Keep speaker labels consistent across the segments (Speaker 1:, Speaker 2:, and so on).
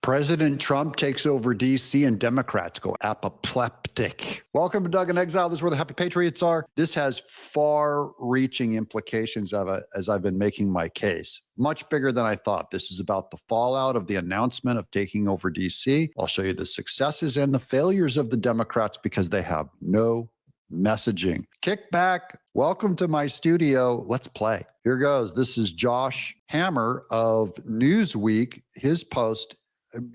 Speaker 1: President Trump takes over D.C. and Democrats go apoplectic. Welcome to Doug In Exile. This is where the happy patriots are. This has far-reaching implications as I've been making my case. Much bigger than I thought. This is about the fallout of the announcement of taking over D.C. I'll show you the successes and the failures of the Democrats because they have no messaging. Kick back. Welcome to my studio. Let's play. Here goes. This is Josh Hammer of Newsweek. His post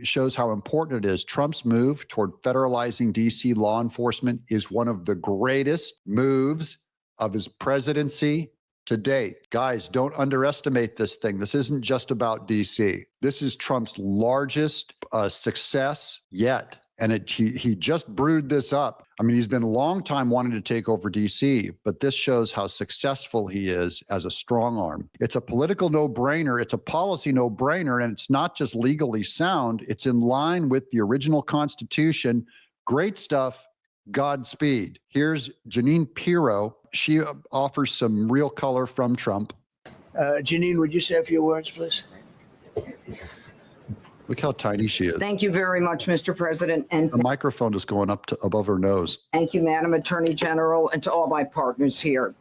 Speaker 1: shows how important it is. Trump's move toward federalizing D.C. law enforcement is one of the greatest moves of his presidency to date. Guys, don't underestimate this thing. This isn't just about D.C. This is Trump's largest success yet. And he just brewed this up. I mean, he's been a long time wanting to take over D.C., but this shows how successful he is as a strong arm. It's a political no-brainer. It's a policy no-brainer, and it's not just legally sound. It's in line with the original Constitution. Great stuff. Godspeed. Here's Janine Piro. She offers some real color from Trump.
Speaker 2: Janine, would you say a few words, please?
Speaker 1: Look how tiny she is.
Speaker 3: Thank you very much, Mr. President. And
Speaker 1: the microphone is going up to above her nose.
Speaker 3: Thank you, Madam Attorney General, and to all my partners here.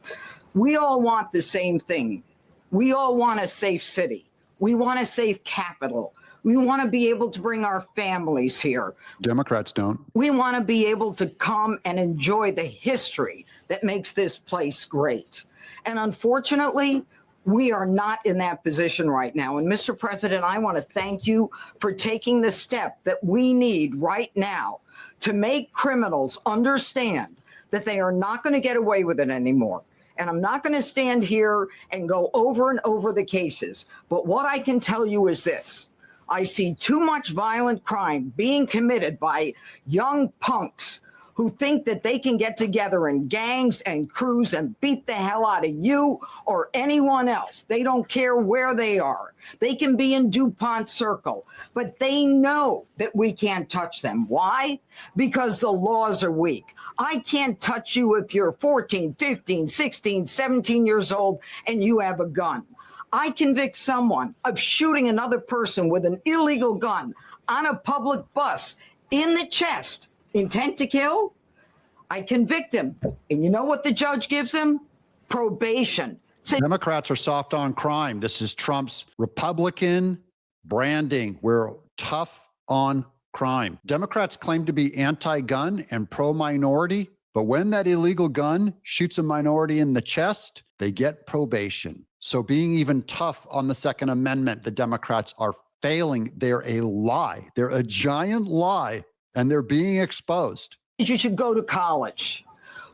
Speaker 3: We all want the same thing. We all want a safe city. We want a safe capital. We want to be able to bring our families here.
Speaker 1: Democrats don't.
Speaker 3: We want to be able to come and enjoy the history that makes this place great. And unfortunately, we are not in that position right now. And Mr. President, I want to thank you for taking the step that we need right now to make criminals understand that they are not going to get away with it anymore. And I'm not going to stand here and go over and over the cases. But what I can tell you is this. I see too much violent crime being committed by young punks who think that they can get together in gangs and crews and beat the hell out of you or anyone else. They don't care where they are. They can be in DuPont Circle, but they know that we can't touch them. Why? Because the laws are weak. I can't touch you if you're 14, 15, 16, 17 years old and you have a gun. I convict someone of shooting another person with an illegal gun on a public bus in the chest. Intent to kill, I convict him. And you know what the judge gives him? Probation.
Speaker 1: Democrats are soft on crime. This is Trump's Republican branding. We're tough on crime. Democrats claim to be anti-gun and pro-minority, but when that illegal gun shoots a minority in the chest, they get probation. So being even tough on the Second Amendment, the Democrats are failing. They're a lie. They're a giant lie. And they're being exposed.
Speaker 3: You should go to college.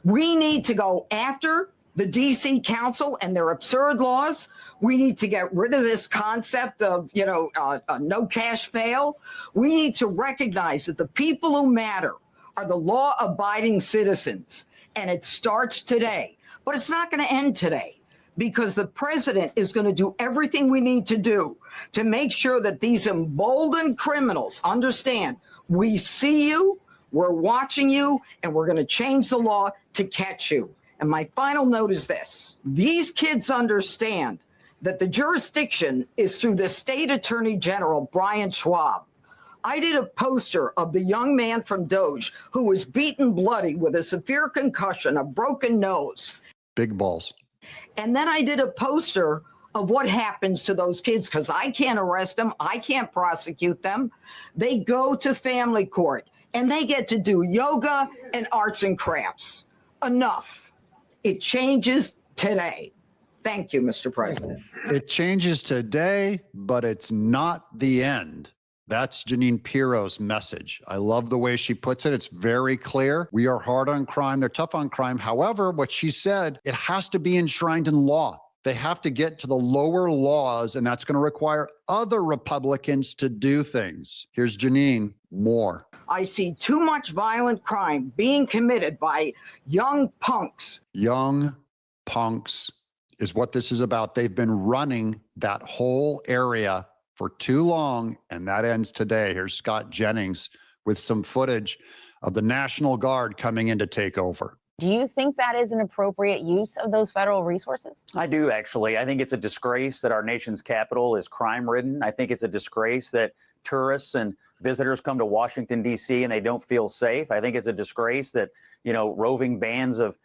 Speaker 3: We need to go after the D.C. Council and their absurd laws. We need to get rid of this concept of, no cash bail. We need to recognize that the people who matter are the law-abiding citizens. And it starts today. But it's not going to end today, because the president is going to do everything we need to do to make sure that these emboldened criminals understand we see you, we're watching you, and we're going to change the law to catch you. And my final note is this. These kids understand that the jurisdiction is through the state attorney general, Brian Schwab. I did a poster of the young man from Doge who was beaten bloody with a severe concussion, a broken nose.
Speaker 1: Big balls.
Speaker 3: And then I did a poster of what happens to those kids, because I can't arrest them. I can't prosecute them. They go to family court and they get to do yoga and arts and crafts. Enough. It changes today. Thank you, Mr. President.
Speaker 1: It changes today, but it's not the end. That's Jeanine Pirro's message. I love the way she puts it. It's very clear. We are hard on crime. They're tough on crime. However, what she said, it has to be enshrined in law. They have to get to the lower laws, and that's going to require other Republicans to do things. Here's Janine, more.
Speaker 3: I see too much violent crime being committed by young punks.
Speaker 1: Young punks is what this is about. They've been running that whole area for too long, and that ends today. Here's Scott Jennings with some footage of the National Guard coming in to take over.
Speaker 4: Do you think that is an appropriate use of those federal resources?
Speaker 5: I do, actually. I think it's a disgrace that our nation's capital is crime-ridden. I think it's a disgrace that tourists and visitors come to Washington, D.C. and they don't feel safe. I think it's a disgrace that, roving bands of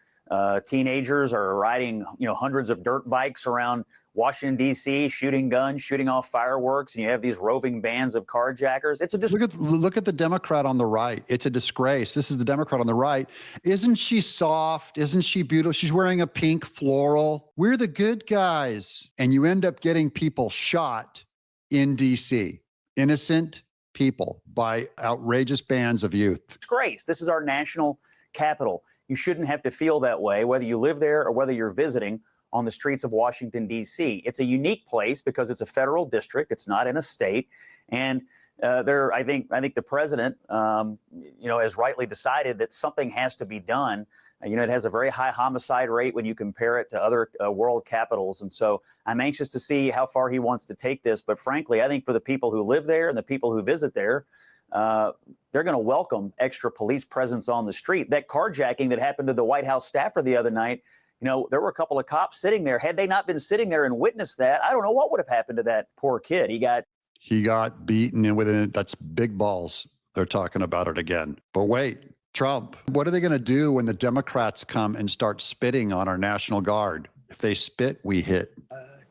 Speaker 5: teenagers are riding, hundreds of dirt bikes around Washington, D.C., shooting guns, shooting off fireworks, and you have these roving bands of carjackers. It's a
Speaker 1: look at the Democrat on the right. It's a disgrace. This is the Democrat on the right. Isn't she soft? Isn't she beautiful? She's wearing a pink floral. We're the good guys. And you end up getting people shot in D.C., innocent people by outrageous bands of youth.
Speaker 5: Disgrace. This is our national capital. You shouldn't have to feel that way, whether you live there or whether you're visiting on the streets of Washington, D.C. It's a unique place because it's a federal district. It's not in a state. And I think the president, has rightly decided that something has to be done. It has a very high homicide rate when you compare it to other world capitals. And so I'm anxious to see how far he wants to take this. But frankly, I think for the people who live there and the people who visit there, they're going to welcome extra police presence on the street. That carjacking that happened to the White House staffer the other night, there were a couple of cops sitting there. Had they not been sitting there and witnessed that, I don't know what would have happened to that poor kid. He got
Speaker 1: beaten, and that's big balls. They're talking about it again. But wait, Trump, what are they going to do when the Democrats come and start spitting on our National Guard? If they spit, we hit.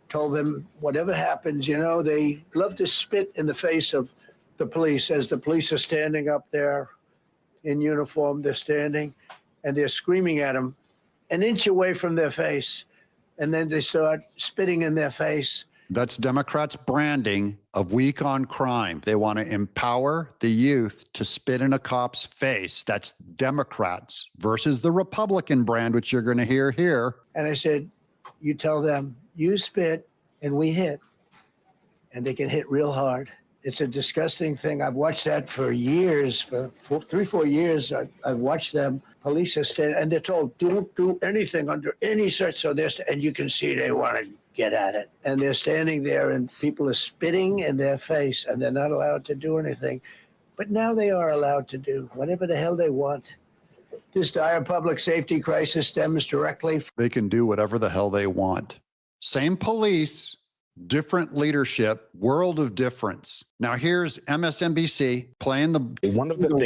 Speaker 2: Told them whatever happens, they love to spit in the face of the police as the police are standing up there in uniform. They're standing and they're screaming at them an inch away from their face. And then they start spitting in their face.
Speaker 1: That's Democrats' branding of weak on crime. They want to empower the youth to spit in a cop's face. That's Democrats versus the Republican brand, which you're going to hear here.
Speaker 2: And I said, you tell them, you spit and we hit. And they can hit real hard. It's a disgusting thing. I've watched that for years, for 3-4 years. I've watched them. Police are standing, and they're told, don't do anything under any search. So and you can see they want to get at it. And they're standing there, and people are spitting in their face, and they're not allowed to do anything. But now they are allowed to do whatever the hell they want. This dire public safety crisis stems directly.
Speaker 1: They can do whatever the hell they want. Same police, different leadership, world of difference. Now here's MSNBC playing the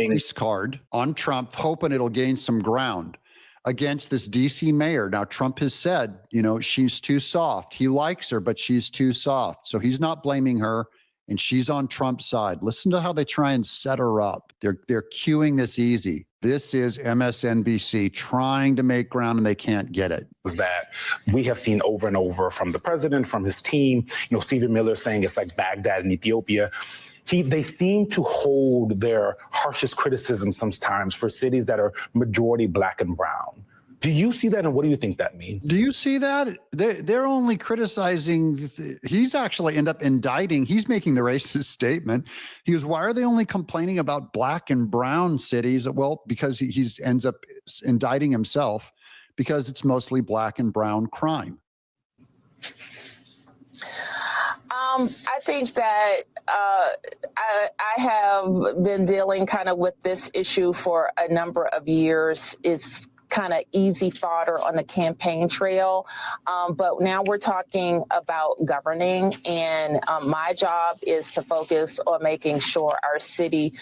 Speaker 1: race card on Trump, hoping it'll gain some ground against this DC mayor. Now Trump has said, she's too soft. He likes her, but she's too soft. So he's not blaming her, and she's on Trump's side. Listen to how they try and set her up. They're cueing this easy. This is MSNBC trying to make ground, and they can't get it.
Speaker 6: That we have seen over and over from the president, from his team, Stephen Miller saying it's like Baghdad in Ethiopia. They seem to hold their harshest criticism sometimes for cities that are majority Black and brown. Do you see that, and what do you think that means?
Speaker 1: Do you see that? They're only criticizing. He's actually end up indicting. He's making the racist statement. He goes, why are they only complaining about Black and brown cities? Well, because he ends up indicting himself because it's mostly Black and brown crime.
Speaker 7: I think that I have been dealing kind of with this issue for a number of years. It's kind of easy fodder on the campaign trail. But now we're talking about governing, and my job is to focus on making sure our city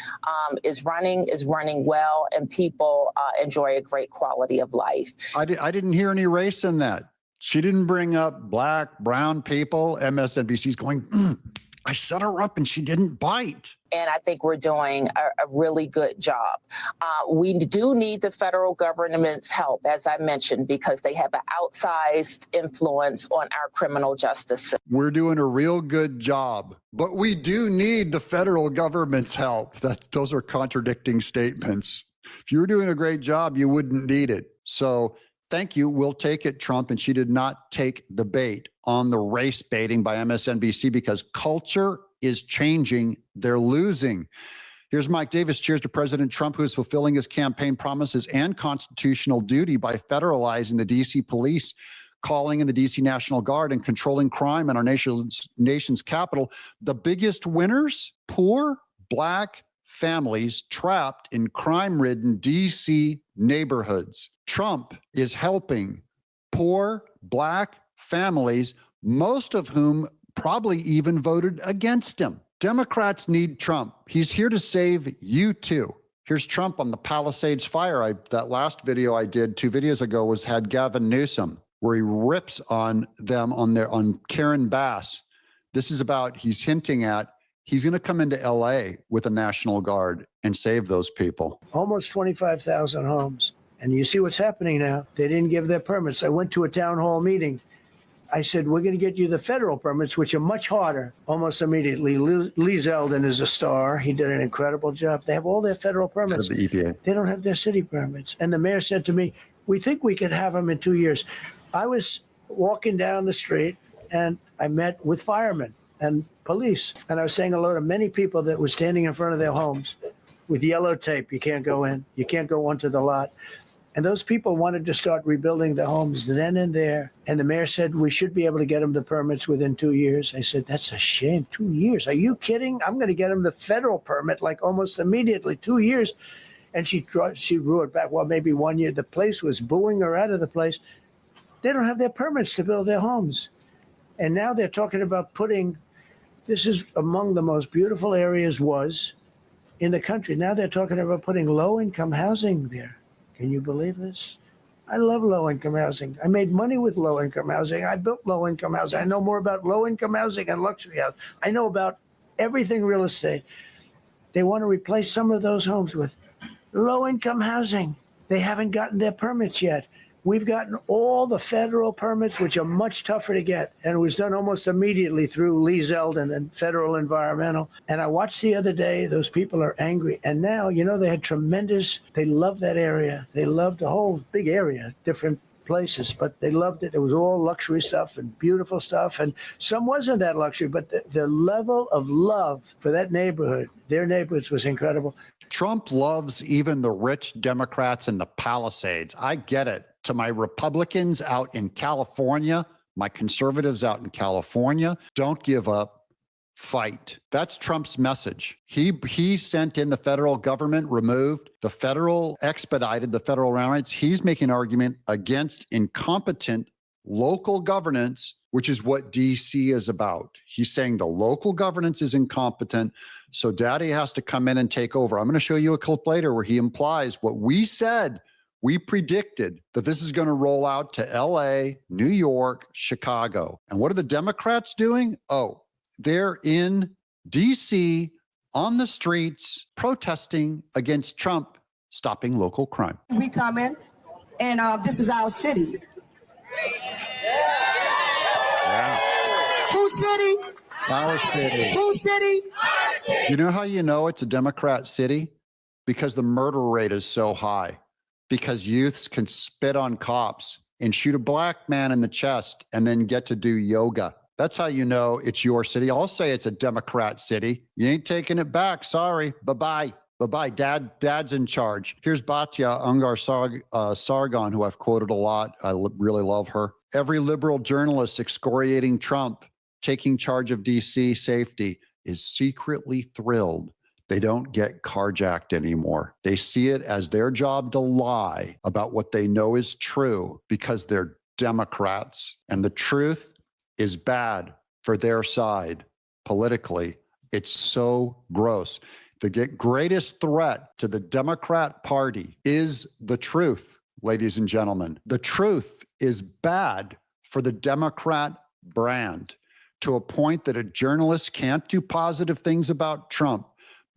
Speaker 7: is running well, and people enjoy a great quality of life.
Speaker 1: I didn't hear any race in that. She didn't bring up Black, brown people. MSNBC's going, I set her up and she didn't bite.
Speaker 7: And I think we're doing a really good job. We do need the federal government's help, as I mentioned, because they have an outsized influence on our criminal justice system.
Speaker 1: We're doing a real good job, but we do need the federal government's help. Those are contradicting statements. If you were doing a great job, you wouldn't need it. So thank you. We'll take it, Trump. And she did not take the bait on the race baiting by MSNBC because culture is changing. They're losing. Here's Mike Davis. Cheers to President Trump, who is fulfilling his campaign promises and constitutional duty by federalizing the D.C. police, calling in the D.C. National Guard, and controlling crime in our nation's capital. The biggest winners, poor Black families trapped in crime-ridden D.C. neighborhoods. Trump is helping poor Black families, most of whom probably even voted against him. Democrats need Trump. He's here to save you too. Here's Trump on the Palisades fire. That last video I did 2 videos ago had Gavin Newsome, where he rips on them on Karen Bass. This is about, he's hinting at, he's going to come into LA with a National Guard and save those people.
Speaker 2: Almost 25,000 homes. And you see what's happening now. They didn't give their permits. I went to a town hall meeting. I said, we're going to get you the federal permits, which are much harder. Almost immediately, Lee Zeldin is a star. He did an incredible job. They have all their federal permits.
Speaker 1: The EPA.
Speaker 2: They don't have their city permits. And the mayor said to me, we think we could have them in 2 years. I was walking down the street and I met with firemen and police. And I was saying hello to many people that were standing in front of their homes with yellow tape. You can't go in. You can't go onto the lot. And those people wanted to start rebuilding the homes then and there. And the mayor said, we should be able to get them the permits within 2 years. I said, that's a shame. 2 years. Are you kidding? I'm going to get them the federal permit like almost immediately. 2 years. And she drew it back. Well, maybe 1 year. The place was booing her out of the place. They don't have their permits to build their homes. And now they're talking about putting, this is among the most beautiful areas in the country. Now they're talking about putting low-income housing there. Can you believe this? I love low-income housing. I made money with low-income housing. I built low-income housing. I know more about low-income housing and luxury housing. I know about everything real estate. They want to replace some of those homes with low-income housing. They haven't gotten their permits yet. We've gotten all the federal permits, which are much tougher to get. And it was done almost immediately through Lee Zeldin and Federal Environmental. And I watched the other day, those people are angry. And now, they had they loved that area. They loved the whole big area, different places, but they loved it. It was all luxury stuff and beautiful stuff. And some wasn't that luxury, but the level of love for that neighborhood, their neighborhoods, was incredible.
Speaker 1: Trump loves even the rich Democrats in the Palisades. I get it. To my Republicans out in California, my conservatives out in California, don't give up, fight. That's Trump's message. He sent in the federal government, removed the federal, expedited the federal rights. He's making an argument against incompetent local governance, which is what DC is about. He's saying the local governance is incompetent, so daddy has to come in and take over. I'm going to show you a clip later where he implies what we said. We predicted that this is going to roll out to LA, New York, Chicago. And what are the Democrats doing? Oh, they're in DC on the streets protesting against Trump stopping local crime.
Speaker 8: We come in, and this is our city.
Speaker 1: Yeah.
Speaker 8: Whose city?
Speaker 1: Our city.
Speaker 8: Whose city?
Speaker 1: You know how you know it's a Democrat city? Because the murder rate is so high. Because youths can spit on cops and shoot a black man in the chest and then get to do yoga. That's how you know it's your city. I'll say it's a Democrat city. You ain't taking it back. Sorry. Bye-bye. Bye-bye. Dad's in charge. Here's Batya Ungar-Sargon, who I've quoted a lot. I really love her. Every liberal journalist excoriating Trump, taking charge of DC safety, is secretly thrilled they don't get carjacked anymore. They see it as their job to lie about what they know is true because they're Democrats. And the truth is bad for their side politically. It's so gross. The greatest threat to the Democrat Party is the truth, ladies and gentlemen. The truth is bad for the Democrat brand to a point that a journalist can't do positive things about Trump,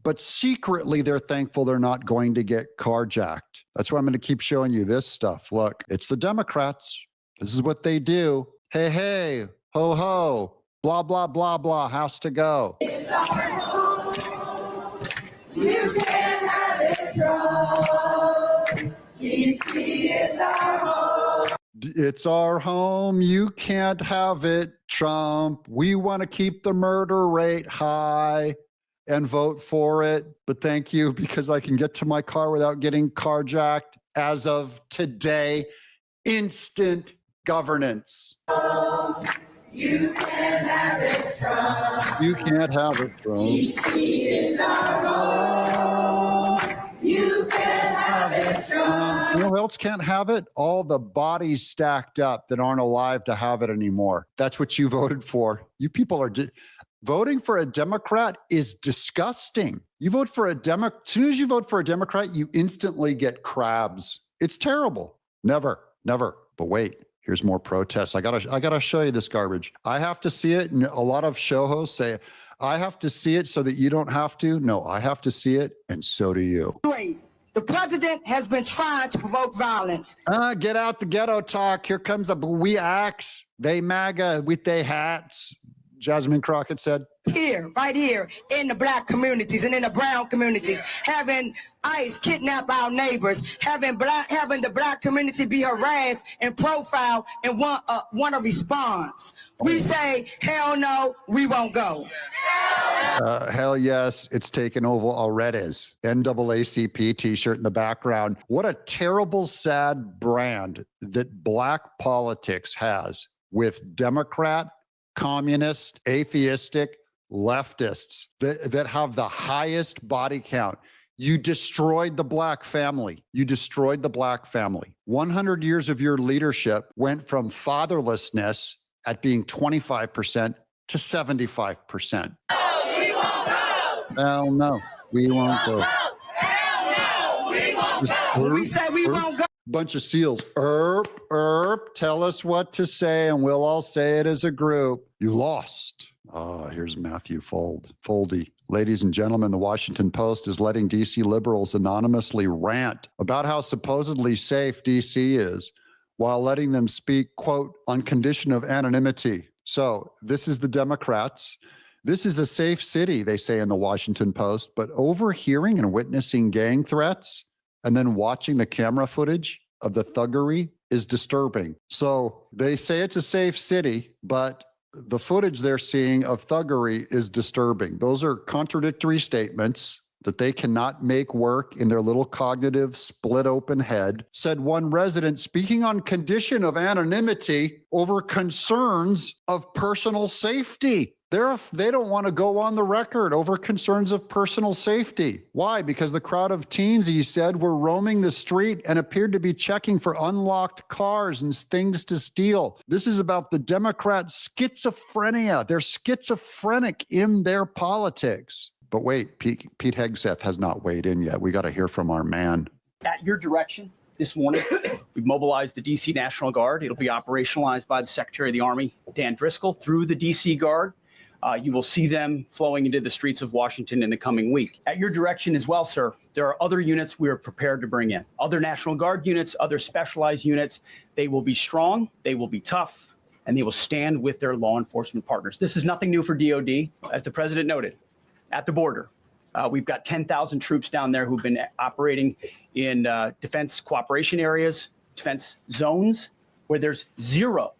Speaker 1: but secretly they're thankful they're not going to get carjacked. That's why I'm going to keep showing you this stuff. Look, it's the Democrats. This is what they do. Hey, hey, ho, ho, blah, blah, blah, blah, has to go.
Speaker 9: It's our home. You can have it, Trump. DC is our home.
Speaker 1: It's our home. You can't have it, Trump. We want to keep the murder rate high and vote for it. But thank you, because I can get to my car without getting carjacked as of today. Instant governance.
Speaker 9: You can't have it, Trump.
Speaker 1: You can't have it, Trump.
Speaker 9: DC is our home. You can't have it, Trump.
Speaker 1: You know who else can't have it? All the bodies stacked up that aren't alive to have it anymore. That's what you voted for. You people are Voting for a Democrat is disgusting. You vote for a as soon as you vote for a Democrat, you instantly get crabs. It's terrible. Never. But wait, here's more protests. I gotta show you this garbage. I have to see it. And a lot of show hosts say, I have to see it so that you don't have to. No, I have to see it, and so do you.
Speaker 8: The president has been trying to provoke violence.
Speaker 1: Get out the ghetto talk. Here comes the we axe. They MAGA with their hats. Jasmine Crockett said.
Speaker 8: Here, right here, in the black communities and in the brown communities, having ICE kidnap our neighbors, having the black community be harassed and profiled and want a response. We say, hell no, we won't go.
Speaker 1: Hell yes, it's taken over already. NAACP t-shirt in the background. What a terrible, sad brand that black politics has with Democrat, communist, atheistic, leftists that have the highest body count. You destroyed the black family. 100 years of your leadership went from fatherlessness at being 25% to 75%.
Speaker 9: No, we won't go.
Speaker 1: Hell no, we won't go.
Speaker 9: Hell no, we won't go.
Speaker 8: We say we won't go.
Speaker 1: Bunch of seals. Tell us what to say and we'll all say it as a group. You lost. Here's Matthew Foldy. Ladies and gentlemen, the Washington Post is letting D.C. liberals anonymously rant about how supposedly safe D.C. is while letting them speak, quote, on condition of anonymity. So this is the Democrats. This is a safe city, they say in the Washington Post, but overhearing and witnessing gang threats and then watching the camera footage of the thuggery is disturbing. So they say it's a safe city, but the footage they're seeing of thuggery is disturbing. Those are contradictory statements that they cannot make work in their little cognitive split open head, said one resident speaking on condition of anonymity over concerns of personal safety. They don't want to go on the record over concerns of personal safety. Why? Because the crowd of teens, he said, were roaming the street and appeared to be checking for unlocked cars and things to steal. This is about the Democrats' schizophrenia. They're schizophrenic in their politics. But wait, Pete Hegseth has not weighed in yet. We got to hear from our man.
Speaker 10: At your direction, this morning, we've mobilized the D.C. National Guard. It'll be operationalized by the Secretary of the Army, Dan Driscoll, through the D.C. Guard. You will see them flowing into the streets of Washington in the coming week. At your direction as well, sir, there are other units we are prepared to bring in. Other National Guard units, other specialized units. They will be strong, they will be tough, and they will stand with their law enforcement partners. This is nothing new for DOD, as the president noted. At the border, we've got 10,000 troops down there who've been operating in defense cooperation areas, defense zones, where there's zero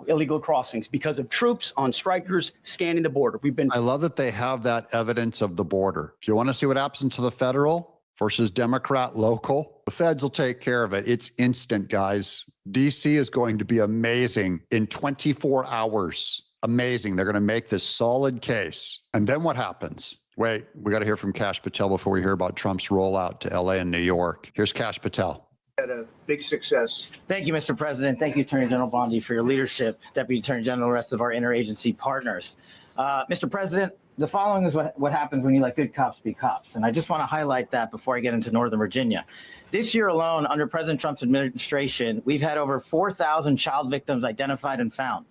Speaker 10: illegal crossings because of troops on strikers scanning the border.
Speaker 1: I love that they have that evidence of the border. If you want to see what happens to the federal versus Democrat local, the feds will take care of it. It's instant, guys. DC is going to be amazing in 24 hours. Amazing. They're going to make this solid case. And then what happens? Wait, we got to hear from Kash Patel before we hear about Trump's rollout to LA and New York. Here's Kash Patel.
Speaker 2: Had a big success.
Speaker 11: Thank you, Mr. President. Thank you, Attorney General Bondi, for your leadership, Deputy Attorney General, the rest of our interagency partners. Mr. President, the following is what happens when you let good cops be cops. And I just want to highlight that before I get into Northern Virginia. This year alone, under President Trump's administration, we've had over 4,000 child victims identified and found.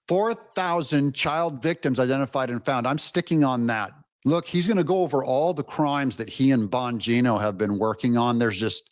Speaker 1: 4,000 child victims identified and found. I'm sticking on that. Look, he's going to go over all the crimes that he and Bongino have been working on. There's just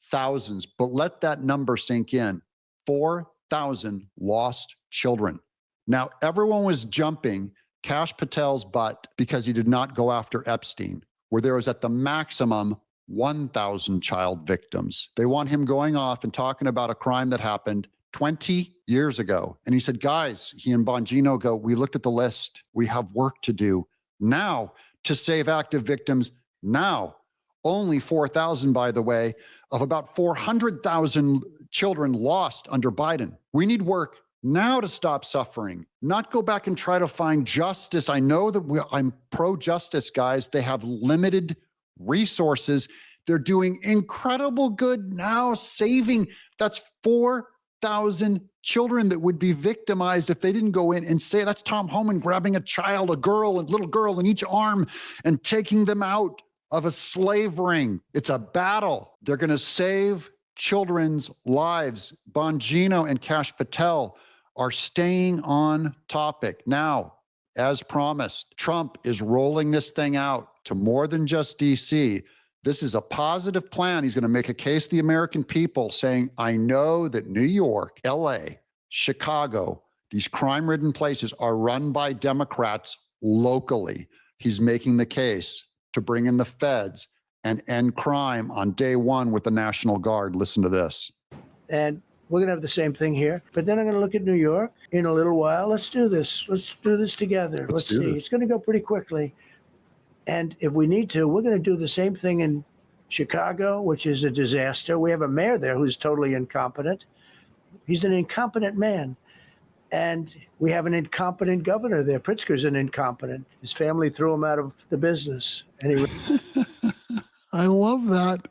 Speaker 1: thousands, but let that number sink in. 4,000 lost children. Now, everyone was jumping Kash Patel's butt because he did not go after Epstein, where there was at the maximum 1,000 child victims. They want him going off and talking about a crime that happened 20 years ago. And he said, guys, he and Bongino go, we looked at the list. We have work to do now to save active victims now. Only 4,000, by the way, of about 400,000 children lost under Biden. We need work now to stop suffering, not go back and try to find justice. I know that I'm pro-justice, guys. They have limited resources. They're doing incredible good now, saving. That's 4,000 children that would be victimized if they didn't go in and say, that's Tom Homan grabbing a child, a girl, and little girl in each arm and taking them out of a slave ring. It's a battle. They're going to save children's lives. Bongino and Kash Patel are staying on topic. Now, as promised, Trump is rolling this thing out to more than just DC. This is a positive plan. He's going to make a case to the American people saying, I know that New York, LA, Chicago, these crime-ridden places are run by Democrats locally. He's making the case to bring in the feds and end crime on day one with the National Guard. Listen to this.
Speaker 2: And we're going to have the same thing here. But then I'm going to look at New York in a little while. Let's do this. Let's do this together. Let's see. It's going to go pretty quickly. And if we need to, we're going to do the same thing in Chicago, which is a disaster. We have a mayor there who's totally incompetent. He's an incompetent man. And we have an incompetent governor there. Pritzkar's an incompetent. His family threw him out of the business. And
Speaker 1: I love that.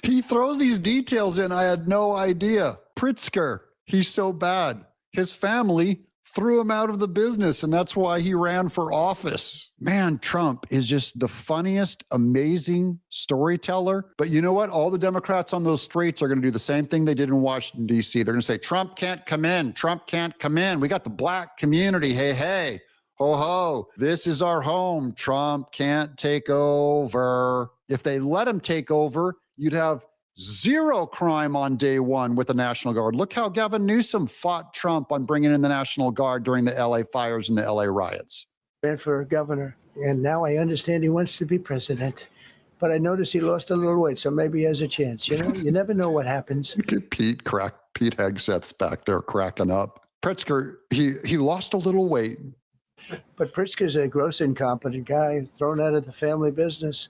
Speaker 1: He throws these details in. I had no idea. Pritzkar, he's so bad. His family threw him out of the business, and that's why he ran for office. Man, Trump is just the funniest, amazing storyteller. But you know what? All the Democrats on those streets are going to do the same thing they did in Washington, D.C. They're going to say, Trump can't come in. Trump can't come in. We got the black community. Hey, hey, ho, ho. This is our home. Trump can't take over. If they let him take over, you'd have zero crime on day one with the National Guard. Look how Gavin Newsome fought Trump on bringing in the National Guard during the LA fires and the LA riots.
Speaker 2: ran for governor, and now I understand he wants to be president. But I noticed he lost a little weight, so maybe he has a chance. You know, you never know what happens.
Speaker 1: Look at Pete Hegseth's back there cracking up. Pritzkar, he lost a little weight.
Speaker 2: But Pritzkar's a gross incompetent guy, thrown out of the family business.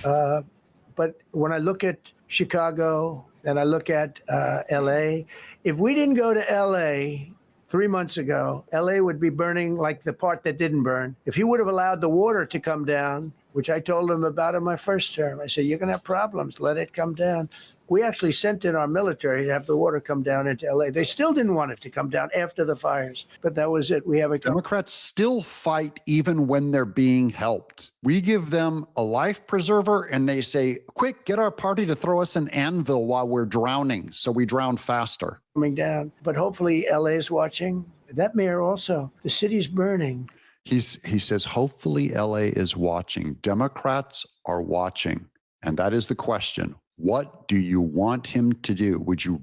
Speaker 2: But when I look at Chicago and I look at LA, if we didn't go to LA 3 months ago, LA would be burning like the part that didn't burn. If he would have allowed the water to come down, which I told him about in my first term, I said, you're going to have problems, let it come down. We actually sent in our military to have the water come down into LA. They still didn't want it to come down after the fires, but that was it. We have a
Speaker 1: Democrats still fight even when they're being helped. We give them a life preserver and they say, quick, get our party to throw us an anvil while we're drowning, so we drown faster.
Speaker 2: Coming down, but hopefully LA is watching. That mayor also, the city's burning.
Speaker 1: He says, hopefully LA is watching. Democrats are watching. And that is the question. What do you want him to do? What would you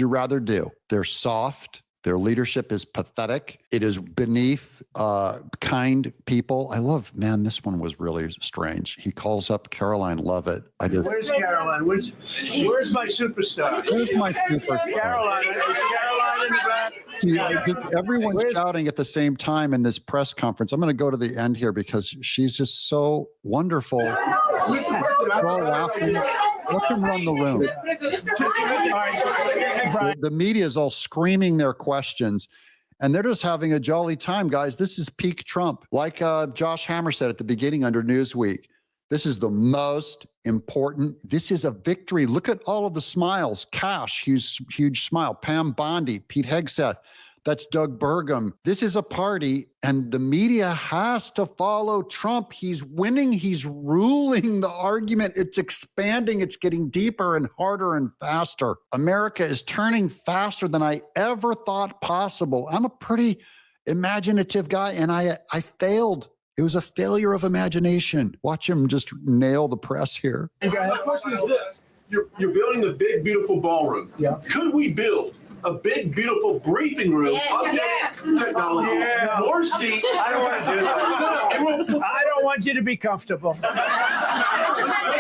Speaker 1: rather do? They're soft. Their leadership is pathetic. It is beneath kind people. I love, man, this one was really strange. He calls up Caroline Lovett.
Speaker 2: Where's Caroline? Where's my superstar?
Speaker 1: Where's my superstar?
Speaker 2: Caroline. Is Caroline in the back?
Speaker 1: Everyone's shouting at the same time in this press conference. I'm going to go to the end here because she's just so wonderful. We're all laughing. Let them run the room. The media is all screaming their questions, and they're just having a jolly time, guys. This is peak Trump. Like Josh Hammer said at the beginning under Newsweek, this is the most important. This is a victory. Look at all of the smiles. Cash, huge smile. Pam Bondi, Pete Hegseth. That's Doug Bergam. This is a party, and the media has to follow Trump. He's winning. He's ruling the argument. It's expanding. It's getting deeper and harder and faster. America is turning faster than I ever thought possible. I'm a pretty imaginative guy, and I failed. It was a failure of imagination. Watch him just nail the press here.
Speaker 12: My question is this. You're building the big, beautiful ballroom.
Speaker 2: Yeah.
Speaker 12: Could we build a big, beautiful briefing room, updated technology, more seats?
Speaker 2: I don't want to do that. I don't want you to be comfortable.
Speaker 1: I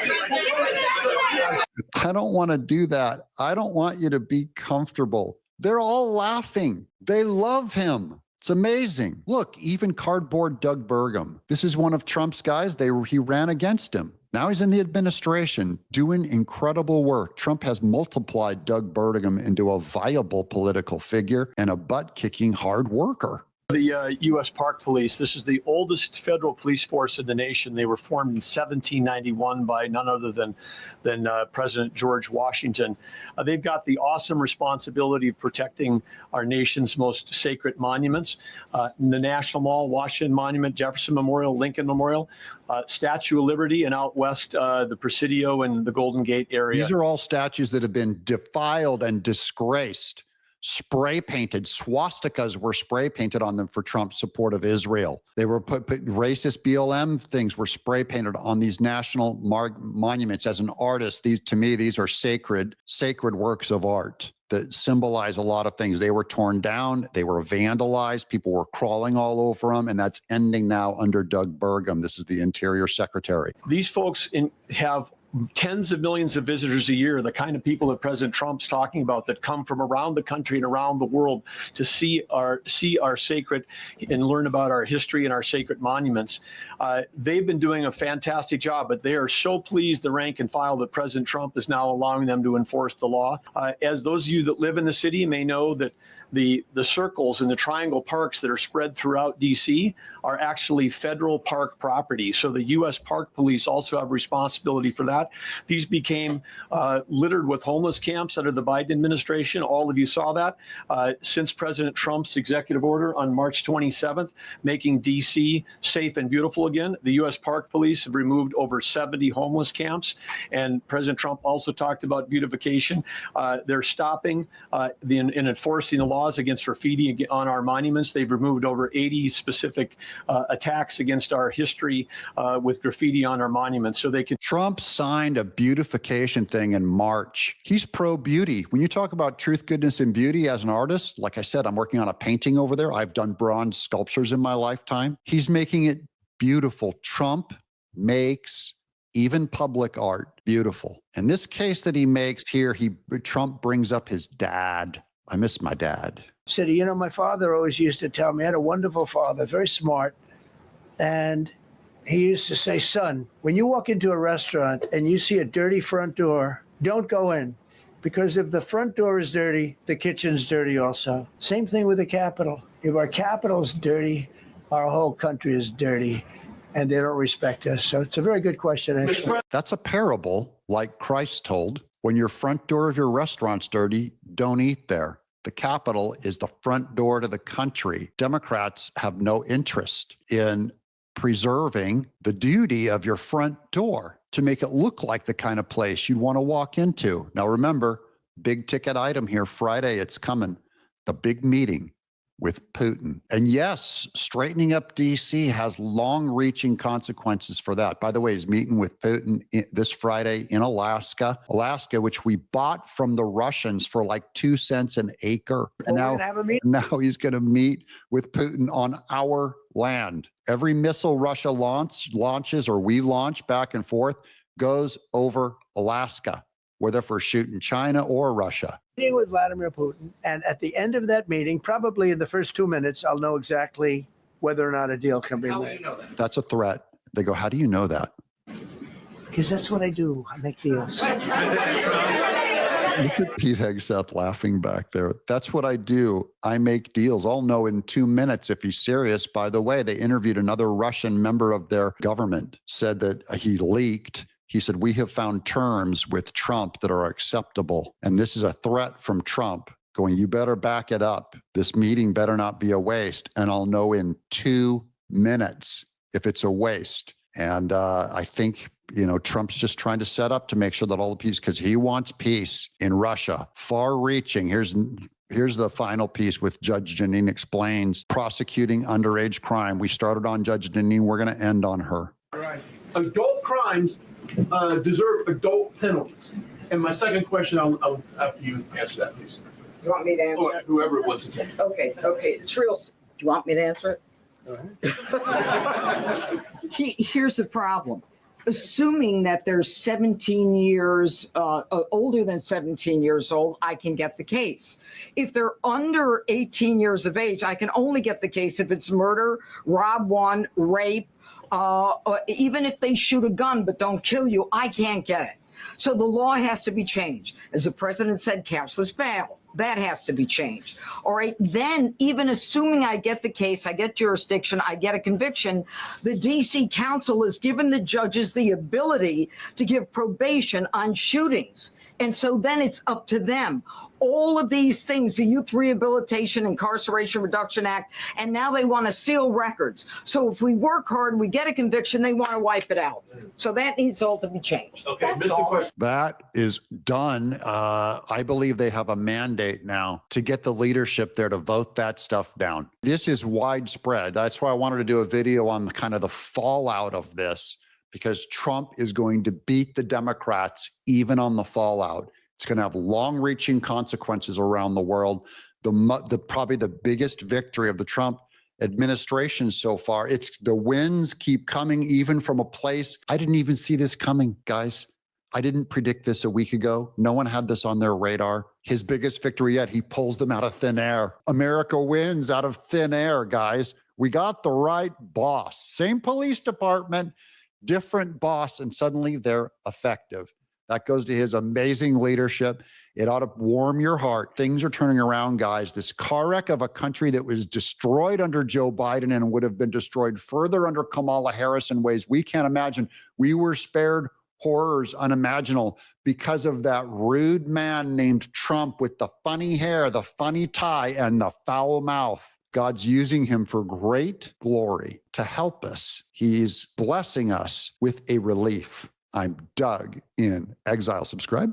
Speaker 1: don't want to do that. I don't want you to be comfortable. They're all laughing. They love him. It's amazing. Look, even cardboard Doug Bergam. This is one of Trump's guys. He ran against him. Now he's in the administration doing incredible work. Trump has multiplied Doug Bergam into a viable political figure and a butt-kicking hard worker.
Speaker 13: The U.S. Park Police, this is the oldest federal police force in the nation. They were formed in 1791 by none other than President George Washington. They've got the awesome responsibility of protecting our nation's most sacred monuments. The National Mall, Washington Monument, Jefferson Memorial, Lincoln Memorial, Statue of Liberty, and out west, the Presidio and the Golden Gate area.
Speaker 1: These are all statues that have been defiled and disgraced. Spray painted, swastikas were spray painted on them for Trump's support of Israel. They were put racist BLM things were spray painted on these national monuments. As an artist, to me, these are sacred works of art that symbolize a lot of things. They were torn down, they were vandalized, people were crawling all over them, and that's ending now under Doug Bergam. This is the Interior Secretary.
Speaker 13: These folks have tens of millions of visitors a year, the kind of people that President Trump's talking about that come from around the country and around the world to see our sacred and learn about our history and our sacred monuments. They've been doing a fantastic job, but they are so pleased, the rank and file, that President Trump is now allowing them to enforce the law. As those of you that live in the city may know, that the circles and the triangle parks that are spread throughout D.C. are actually federal park property. So the U.S. Park Police also have responsibility for that. These became littered with homeless camps under the Biden administration. All of you saw that. Since President Trump's executive order on March 27th, making D.C. safe and beautiful again, the U.S. Park Police have removed over 70 homeless camps. And President Trump also talked about beautification. They're stopping and enforcing the laws against graffiti on our monuments. They've removed over 80 specific attacks against our history with graffiti on our monuments. So they can.
Speaker 1: Trump signed a beautification thing in March. He's pro-beauty. When you talk about truth, goodness, and beauty as an artist, like I said, I'm working on a painting over there. I've done bronze sculptures in my lifetime. He's making it beautiful. Trump makes even public art beautiful. In this case that he makes here, Trump brings up his dad. I miss my dad.
Speaker 2: Said, you know, my father always used to tell me, I had a wonderful father, very smart. And he used to say, son, when you walk into a restaurant and you see a dirty front door, don't go in. Because if the front door is dirty, the kitchen's dirty also. Same thing with the Capitol. If our Capitol's dirty, our whole country is dirty, and they don't respect us. So it's a very good question, actually.
Speaker 1: That's a parable like Christ told. When your front door of your restaurant's dirty, don't eat there. The Capitol is the front door to the country. Democrats have no interest in preserving the duty of your front door to make it look like the kind of place you'd want to walk into. Now, remember, big ticket item here Friday, it's coming, the big meeting with Putin. And yes, straightening up D.C. has long-reaching consequences for that. By the way, he's meeting with Putin this Friday in Alaska, which we bought from the Russians for like 2 cents an acre. And now he's going to meet with Putin on our land. Every missile Russia launches or we launch back and forth goes over Alaska, whether for shooting China or Russia.
Speaker 2: Meeting with Vladimir Putin, and at the end of that meeting, probably in the first 2 minutes, I'll know exactly whether or not a deal can be made. How do you know that?
Speaker 1: That's a threat. They go, how do you know that?
Speaker 2: Because that's what I do. I make deals.
Speaker 1: Look at Pete Hegseth laughing back there. That's what I do. I make deals. I'll know in 2 minutes if he's serious. By the way, they interviewed another Russian member of their government, said that he leaked. He said, we have found terms with Trump that are acceptable. And this is a threat from Trump going, you better back it up. This meeting better not be a waste. And I'll know in 2 minutes if it's a waste. And I think, Trump's just trying to set up to make sure that all the peace, because he wants peace in Russia, far reaching. Here's the final piece with Judge Janine Explains, prosecuting underage crime. We started on Judge Janine. We're going to end on her.
Speaker 12: Right. Adult crimes deserve adult penalties. And my second question, I'll have you answer that, please.
Speaker 3: You want me to answer
Speaker 12: it? Whoever it was.
Speaker 3: Okay. It's real. Do you want me to answer it? Here's the problem. Assuming that they're 17 years, older than 17 years old, I can get the case. If they're under 18 years of age, I can only get the case if it's murder, rob one, rape, even if they shoot a gun but don't kill you, I can't get it. So the law has to be changed. As the president said, cashless bail. That has to be changed. All right. Then, even assuming I get the case, I get jurisdiction, I get a conviction, the DC Council has given the judges the ability to give probation on shootings. And so then it's up to them. All of these things, the Youth Rehabilitation Incarceration Reduction Act, and now they want to seal records. So if we work hard, we get a conviction, they want to wipe it out. So that needs all to be changed.
Speaker 12: Okay,
Speaker 3: That's
Speaker 12: Mr.
Speaker 3: all.
Speaker 12: Question.
Speaker 1: That is done. I believe they have a mandate now to get the leadership there to vote that stuff down. This is widespread. That's why I wanted to do a video on the kind of the fallout of this, because Trump is going to beat the Democrats even on the fallout. It's going to have long-reaching consequences around the world. Probably the biggest victory of the Trump administration so far. It's the wins keep coming even from a place. I didn't even see this coming, guys. I didn't predict this a week ago. No one had this on their radar. His biggest victory yet, he pulls them out of thin air. America wins out of thin air, guys. We got the right boss. Same police department, different boss, and suddenly they're effective. That goes to his amazing leadership. It ought to warm your heart. Things are turning around, guys. This car wreck of a country that was destroyed under Joe Biden and would have been destroyed further under Kamala Harris in ways we can't imagine. We were spared horrors unimaginable because of that rude man named Trump with the funny hair, the funny tie, and the foul mouth. God's using him for great glory to help us. He's blessing us with a relief. I'm Doug in Exile. Subscribe.